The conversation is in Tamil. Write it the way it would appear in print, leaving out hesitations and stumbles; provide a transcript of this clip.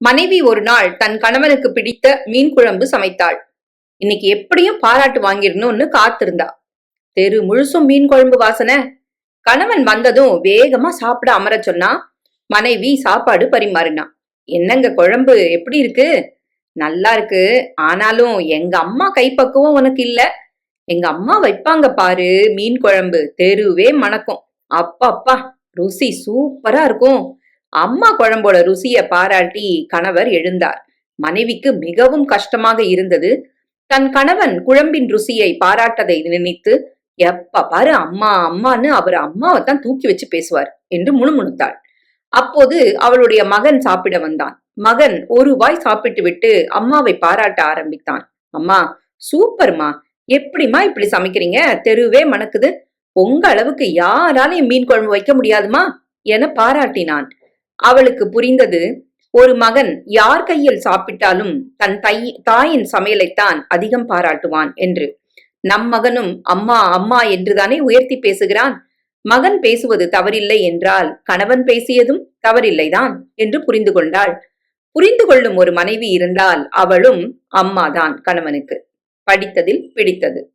மனைவி ஒரு நாள் தன் கணவனுக்கு பிடித்த மீன் குழம்பு சமைத்தாள். இன்னைக்கு எப்படியும் பாராட்டு வாங்கிடணும்னு காத்திருந்தா. தெரு முழுசும் மீன் குழம்பு வாசனை. கணவன் வந்ததும் வேகமா சாப்பிட அமர சொன்னா. மனைவி சாப்பாடு பரிமாறினா. என்னங்க குழம்பு எப்படி இருக்கு? நல்லா இருக்கு. ஆனாலும் எங்க அம்மா கைப்பக்குவம் உனக்கு இல்ல. எங்க அம்மா வைப்பாங்க பாரு மீன் குழம்பு, தெருவே மணக்கும். அப்பப்பா, ருசி சூப்பரா இருக்கும். அம்மா குழம்போட ருசிய பாராட்டி கணவர் எழுந்தார். மனைவிக்கு மிகவும் கஷ்டமாக இருந்தது. தன் கணவன் குழம்பின் ருசியை பாராட்டதை நினைத்து, எப்ப பாரு அம்மா அம்மான்னு அவர் அம்மாவைத்தான் தூக்கி வச்சு பேசுவார் என்று முணுமுணுத்தாள். அப்போது அவளுடைய மகன் சாப்பிட வந்தான். மகன் ஒரு வாய் சாப்பிட்டு விட்டு அம்மாவை பாராட்ட ஆரம்பித்தான். அம்மா சூப்பர்மா, எப்படிமா இப்படி சமைக்கிறீங்க? தெருவே மணக்குது. உங்க அளவுக்கு யாராலையும் மீன் குழம்பு வைக்க முடியாதுமா என பாராட்டினான். அவளுக்கு புரிந்தது, ஒரு மகன் யார் கையில் சாப்பிட்டாலும் தன் தாயின் சமையலைத்தான் அதிகம் பாராட்டுவான் என்று. நம் மகனும் அம்மா அம்மா என்றுதானே உயர்த்தி பேசுகிறான். மகன் பேசுவது தவறில்லை என்றால் கணவன் பேசியதும் தவறில்லைதான் என்று புரிந்து கொண்டாள். புரிந்து கொள்ளும் ஒரு மனைவி இருந்தால் அவளும் அம்மாதான் கணவனுக்கு. படித்ததில் பிடித்தது.